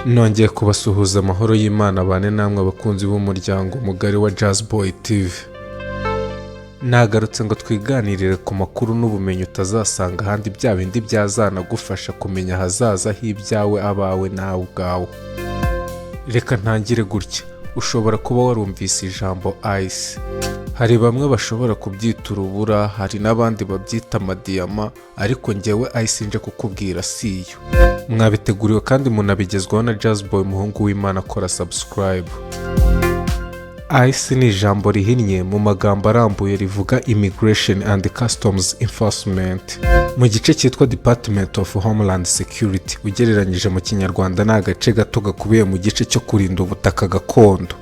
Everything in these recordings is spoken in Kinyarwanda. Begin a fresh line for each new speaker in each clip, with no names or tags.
Nongeye kubasuhuza amahoro y'Imana bane namwe abakunzi b'umuryango mugari wa Boii TV. Nagarutse ngo twiganirire ku makuru n'ubumenyi utazasanga ahandi bya bindi byazanagufasha kumenya ahazaza h'ibyawe abawe nawe ubwawe. Reka ntangire gutya. Ushobora kuba warumvise ijambo ice. Hari bamwe bashobora kubyita urubura, hari n'abandi babyita amadiyama, ariko njyewe ice nje kukubwira siyo. Mwabiteguriwe kandi munabigezwaho na Boii umuhungu w'Imana. Kora subscribe. Ice ni ijambo rihinnye mu magambo arambuye rivuga Immigration and Customs Enforcement mu gice cyitwa Department of Homeland Security. Ugereranyije mu Kinyarwanda ni agace gato gakubiye mu gice cyo kurinda ubutaka gakondo.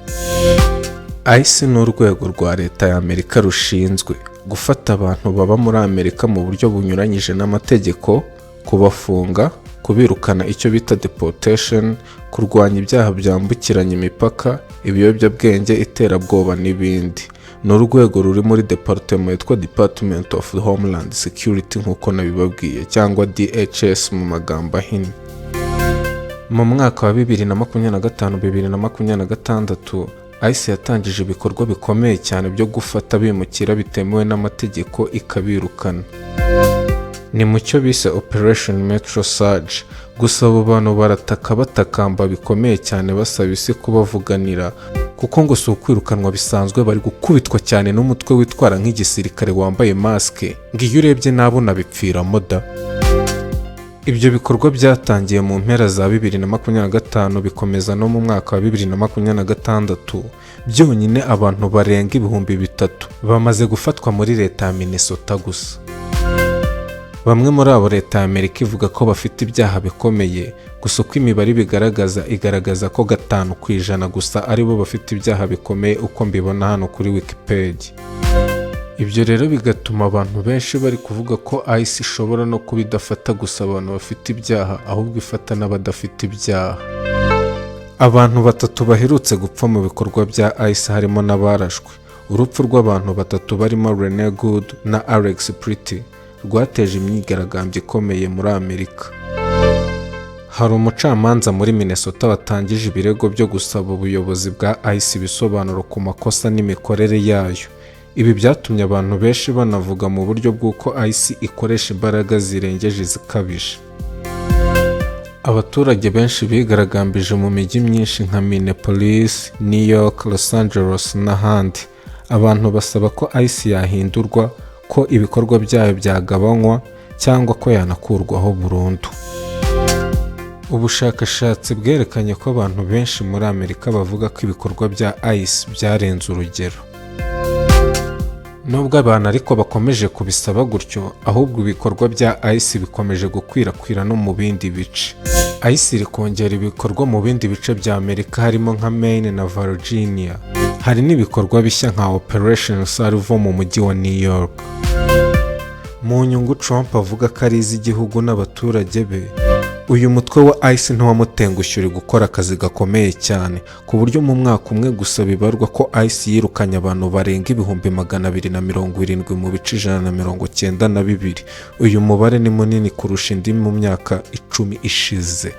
Ice ni urwego rwa leta ya Amerika rushinzwe gufata abantu baba muri Amerika mu buryo bunyuranyije n'amategeko, kubafunga, kubirukana icyo bita deportation, kurwanya ibyaha byambukiranya imipaka, ibiyobyabwenge, iterabwoba n'ibindi. Ni urwego ruri muri department yitwa Department of Homeland Security nk'uko nabibabwiye, cyangwa DHS mu magambo ahinnye. Mu mwaka wa 2025-2026 ICE yatangije ibikorwa bikomeye cyane byo gufata abimukira bitemewe n'amategeko ikabirukana. Ni mu cyo bise Operation Metro Surge. Gusa abo bantu barataka batakamba bikomeye cyane basaba isi kubavuganira, kuko ngo si ukwirukanwa bisanzwe, bari gukubitwa cyane n'umutwe witwara nk'igisirikare wambaye maske, ngo iyo urebye nabo nabipfiramo da. Ibyo bikorwa byatangiye mu mpera za 2025 bikomeza no mu mwaka wa 2026. Byonyine abantu barenga 3,000 bamaze gufatwa muri leta ya Minnesota gusa. Bamwe muri abo leta ya Amerika ivuga ko bafite ibyaha bikomeye, gusa uko imibare igaragaza ko 5% gusa aribo bafite ibyaha bikomeye uko mbibona hano kuri Wikipedia. Ibyo rero bigatuma abantu benshi bari kuvuga ko ICE ishobora no kuba idafata gusa abantu bafite ibyaha, ahubwo ifata n'abadafite ibyaha. Abantu 3 baherutse gupfa mu bikorwa bya ICE harimo n'abarashwe. Urupfu rw'abantu 3 barimo Rene Good na Alex Pretty rwateje imyigaragambyo ikomeye muri Amerika. Hari umucamanza muri Minnesota watangije ibirego byo gusaba ubuyobozi bwa ICE ibisobanuro ku makosa n'imikorere yayo. Ibi byatumye abantu benshi banavuga mu buryo bw'uko ICE ikoresha imbaraga zirengeje zikabije. Abaturage benshi bigaragambije mu mijyi myinshi nka Minneapolis, New York, Los Angeles n'ahandi. Abantu basaba ko ICE yahindurwa, ko ibikorwa byayo byagabanywa cyangwa ko yanakurwaho burundu. Ubushakashatsi bwerekanye ko abantu benshi muri Amerika bavuga ko ibikorwa bya ICE byarenze urugero. Nubwo abantu ariko bakomeje kubisaba gutyo, ahubwo ibikorwa bya ICE bikomeje gukwirakwira no mu bindi bice. ICE iri kongera ibikorwa mu bindi bice bya Amerika harimo nka Maine na Virginia. Hari n'ibikorwa bishya nka Operation Salvo mu mujyi wa New York. Mu nyungu Trump avuga ko ari iz'igihugu n'abaturage be, uyu mutwe wa ICE ntiwamutengushye uri gukora akazi gakomeye cyane, ku buryo mu mwaka umwe gusa bibarwa ko ICE yirukanye abantu barenga 270 mu bice 192. Uyu mubare ni munini kurusha indi mu myaka 10 ishize.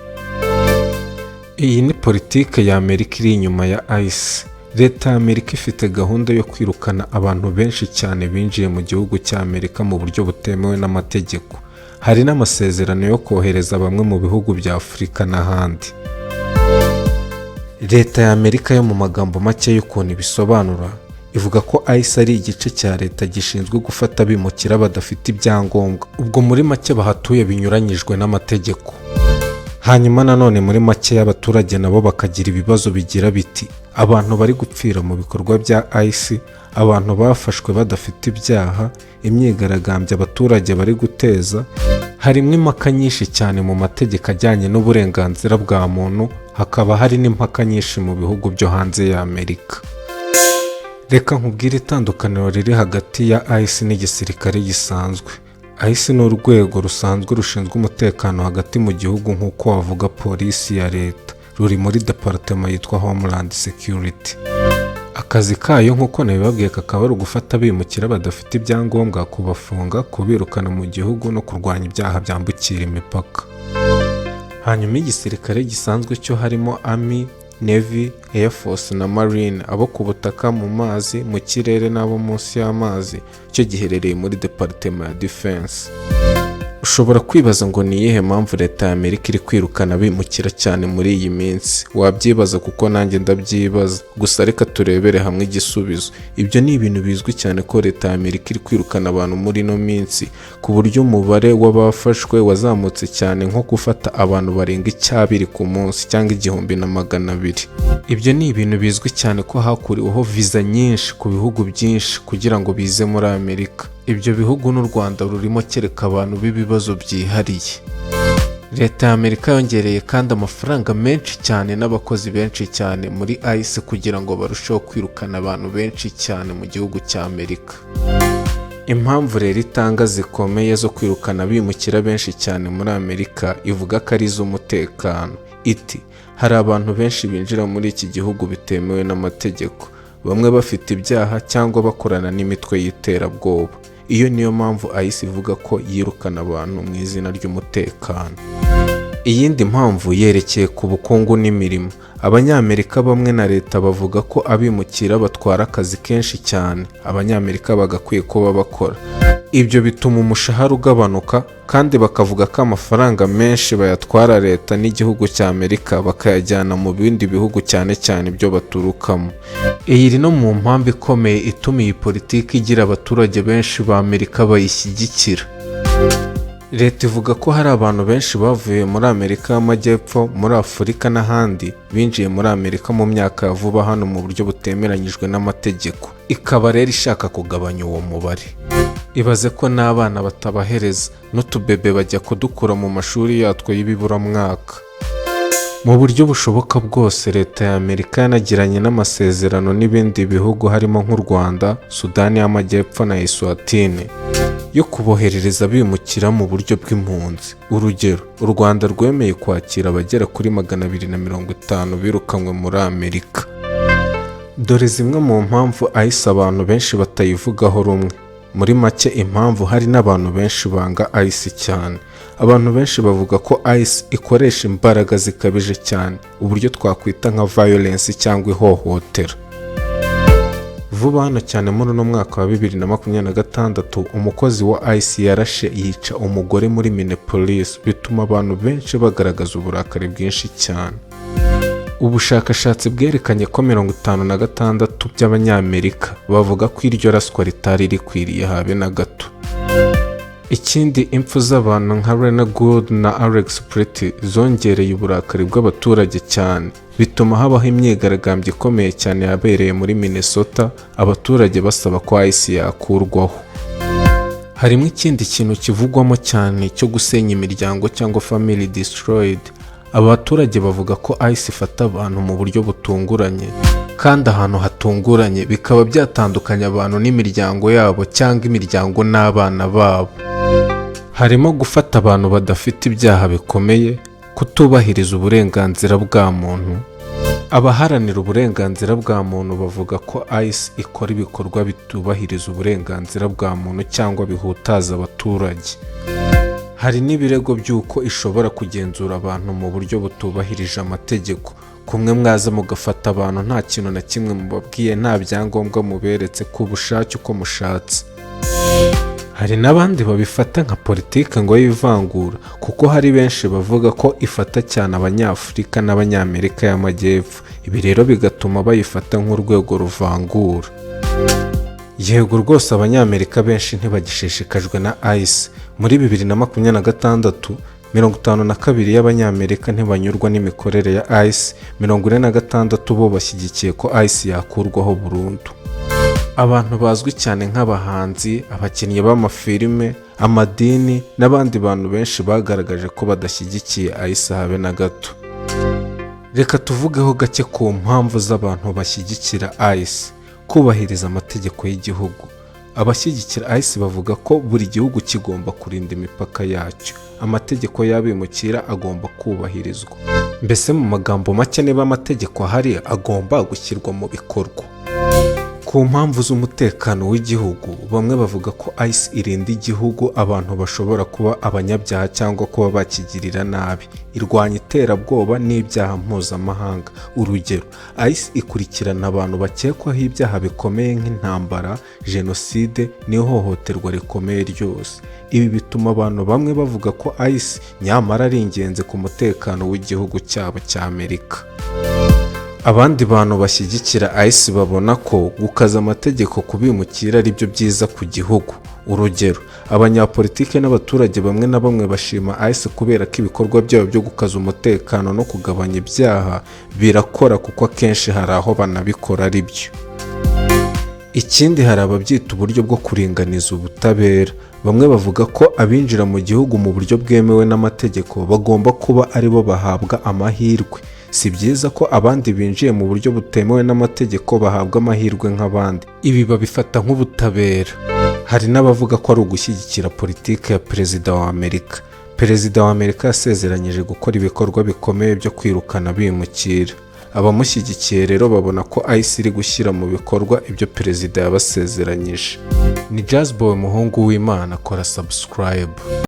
Iyi ni politike ya Amerika iri inyuma ya ICE. Leta ya Amerika ifite gahunda yo kwirukana abantu benshi cyane binjiye mu gihugu cya Amerika mu buryo butemewe n'amategeko. Hari n'amasezerano yo kohereza bamwe mu bihugu bya Afurika n'ahandi. Leta ya Amerika yo mu magambo make y'ukuntu ibisobanura, ivuga ko ICE ari igice cya leta gishinzwe gufata abimukira badafite ibyangombwa, ubwo muri make bahatuye binyuranyijwe n'amategeko. Hanyuma nanone muri make y'abaturage nabo bakagira ibibazo bigira biti: abantu bari gupfira mu bikorwa bya ICE, abantu bafashwe badafite ibyaha, imyigaragambyo abaturage bari guteza. Harimo impaka nyinshi cyane mu mategeko ajyanye n'uburenganzira bwa muntu, hakaba hari n'impaka nyinshi mu bihugu byo hanze ya Amerika. Reka nkubwire itandukaniro riri hagati ya ICE n'igisirikare gisanzwe. ICE ni urwego rusanzwe rushinzwe umutekano hagati mu gihugu nk'uko wavuga polisi ya leta. Ruri muri department yitwa Homeland Security. Akazi kayo nk'uko nabibabwiye kakaba ari ugufata abimukira badafite ibyangombwa, kubafunga, kubirukana mu gihugu no kurwanya ibyaha byambukira imipaka. hanyuma igisirikare gisanzwe cyo harimo Army, Navy, Air Force na Marine, abo ku butaka, mu mazi, mu kirere n'abo munsi y'amazi, cyo giherereye muri Departement ya Defense. Ushobora kwibaza ngo ni iyihe mpamvu leta ya Amerika iri kwirukana abimukira cyane muri iyi minsi? Wabyibaza kuko nanjye ndabyibaza, gusa reka turebere hamwe igisubizo. Ibyo ni ibintu bizwi cyane ko leta ya Amerika iri kwirukana abantu muri ino minsi, ku buryo umubare w'abafashwe wazamutse cyane, nko gufata abantu barenga 200 ku munsi cyangwa 1,200. Ibyo ni ibintu bizwi cyane ko hakuriweho viza nyinshi ku bihugu byinshi kugira ngo bize muri Amerika. Ibyo bihugu n'u Rwanda rurimo kereka abantu b'ibibazo byihariye. Leta ya Amerika yongereye kandi amafaranga menshi cyane n'abakozi benshi cyane muri ICE kugira ngo barusheho kwirukana abantu benshi cyane mu gihugu cya Amerika. Impamvu rero itanga zikomeye zo kwirukana abimukira benshi cyane muri Amerika ivuga ko ari iz'umutekano. Iti hari abantu benshi binjira muri iki gihugu bitemewe n'amategeko, bamwe bafite ibyaha cyangwa bakorana n'imitwe y'iterabwoba. Iyo niyo mpamvu ICE ivuga ko yirukana abantu mu izina ry'umutekano. Iyindi mpamvu yerekeye ku bukungu n'imirimo. Abanyamerika bamwe na leta bavuga ko abimukira batwara akazi kenshi cyane, Abanyamerika bagakwiye kuba bakora. Ibyo bituma umushahara ugabanuka, kandi bakavuga ko amafaranga menshi bayatwara leta n'igihugu cya Amerika bakayajyana mu bindi bihugu cyane cyane ibyo baturukamo. Iyi iri no mu mpamvu ikomeye ituma iyi politiki igira abaturage benshi ba Amerika bayishyigikira. Leta ivuga ko hari abantu benshi bavuye muri Amerika y'Amajyepfo, muri Afurika n'ahandi binjiye muri Amerika mu myaka ya vuba hano mu buryo butemeranyijwe n'amategeko. Ikaba rero ishaka kugabanya uwo mubare. Ibaze ko n'abana batabahereza, n'utubebe bajya kudukura mu mashuri yatwo y'ibiburamwaka. Mu buryo bushoboka bwose leta ya Amerika yanagiranye n'amasezerano n'ibindi bihugu harimo nk'u Rwanda, Sudani y'Amajyepfo na Eswatini yo kuboherereza abimukira mu buryo bw'impunzi. Urugero, u Rwanda rwemeye kwakira abagera kuri 250 birukanywe muri Amerika. Dore zimwe mu mpamvu ICE abantu benshi batayivugaho rumwe. Muri make impamvu hari n'abantu benshi banga ICE cyane. Abantu benshi bavuga ko ICE ikoresha imbaraga zikabije cyane, uburyo twakwita nka violence cyangwa ihohotera. Vuba hano cyane muri uno mwaka wa 2026 umukozi wa ICE yarashe yica umugore muri Minneapolis, bituma abantu benshi bagaragaza uburakari bwinshi cyane. Ubushakashatsi bwerekanye ko 56% by'Abanyamerika bavuga ko iryo raswa ritari rikwiriye habe na gato. Ikindi, impfu z'abantu nka Rena Good na Alex Pretty zongereye uburakari bw'abaturage cyane, bituma habaho imyigaragambyo ikomeye cyane yabereye muri Minnesota, abaturage basaba ko ICE yakurwaho. Harimo ikindi kintu kivugwamo cyane cyo gusenya imiryango cyangwa family destroyed. Abaturage bavuga ko ICE ifata abantu mu buryo butunguranye, kandi ahantu hatunguranye bikaba byatandukanya abantu n'imiryango yabo cyangwa imiryango n'abana babo. Harimo gufata abantu badafite ibyaha bikomeye, kutubahiriza uburenganzira bwa muntu. Abaharanira uburenganzira bwa muntu bavuga ko ICE ikora ibikorwa bitubahiriza uburenganzira bwa muntu cyangwa bihutaza abaturage. Hari n'ibirego by'uko ishobora kugenzura abantu mu buryo butubahirije amategeko. Kumwe mwaza mugafata abantu nta kintu na kimwe mubabwiye, nta byangombwa muberetse, ku bushake uko mushatse. Hari n'abandi babifata nka politike ngo y'ivangura, kuko hari benshi bavuga ko ifata cyane Abanyafurika n'Abanyamerika y'Amajyepfo. Ibi rero bigatuma bayifata nk'urwego ruvangura. Yego rwose Abanyamerika benshi ntibagishishikajwe na ICE. Muri 2026 52 y'Abanyamerika ntibanyurwa n'imikorere ya ICE, 46 bo bashyigikiye ko ICE yakurwaho burundu. Abantu bazwi cyane nk'abahanzi, abakinnyi b'amafilime, amadini n'abandi bantu benshi bagaragaje ko badashyigikiye ICE habe na gato. Reka tuvugeho gake ku mpamvu z'abantu bashyigikira ICE. Kubahiriza amategeko y'igihugu. Abashyigikira ICE bavuga ko buri gihugu kigomba kurinda imipaka yacyo. Amategeko y'abimukira agomba kubahirizwa. Mbese mu magambo make, niba amategeko ahari agomba gushyirwa mu bikorwa. Ku mpamvu z'umutekano w'igihugu, bamwe bavuga ko ICE irinda igihugu abantu bashobora kuba abanyabyaha cyangwa kuba bakigirira nabi, irwanya iterabwoba n'ibyaha mpuzamahanga. Urugero, ICE ikurikirana abantu bakekwaho ibyaha bikomeye nk'intambara, jenoside n'ihohoterwa rikomeye ryose. Ibi bituma abantu bamwe bavuga ko ICE nyamara ari ingenzi ku mutekano w'igihugu cyabo cya Amerika. Abandi bantu bashyigikira ICE babona ko gukaza amategeko ku bimukira ari byo byiza ku gihugu. Urugero, abanyapolitike n'abaturage bamwe na bamwe bashima ICE kubera ko ibikorwa byabo byo gukaza umutekano no kugabanya ibyaha birakora, kuko akenshi hari aho banabikora ari byo. Ikindi, hari ababyita uburyo bwo kuringaniza ubutabera. Bamwe bavuga ko abinjira mu gihugu mu buryo bwemewe n'amategeko bagomba kuba aribo bahabwa amahirwe. Si byiza ko abandi binjiye mu buryo butemewe n'amategeko bahabwa amahirwe nk'abandi. Ibi babifata nk'ubutabera. Hari n'abavuga ko ari ugushyigikira politiki ya Perezida wa Amerika. Perezida wa Amerika yasezeranyije gukora ibikorwa bikomeye byo kwirukana abimukira. Abamushyigikiye rero babona ko ICE iri gushyira mu bikorwa ibyo Perezida yabasezeranyije. Ni Jazz Boii umuhungu w'Imana, kora subscribe.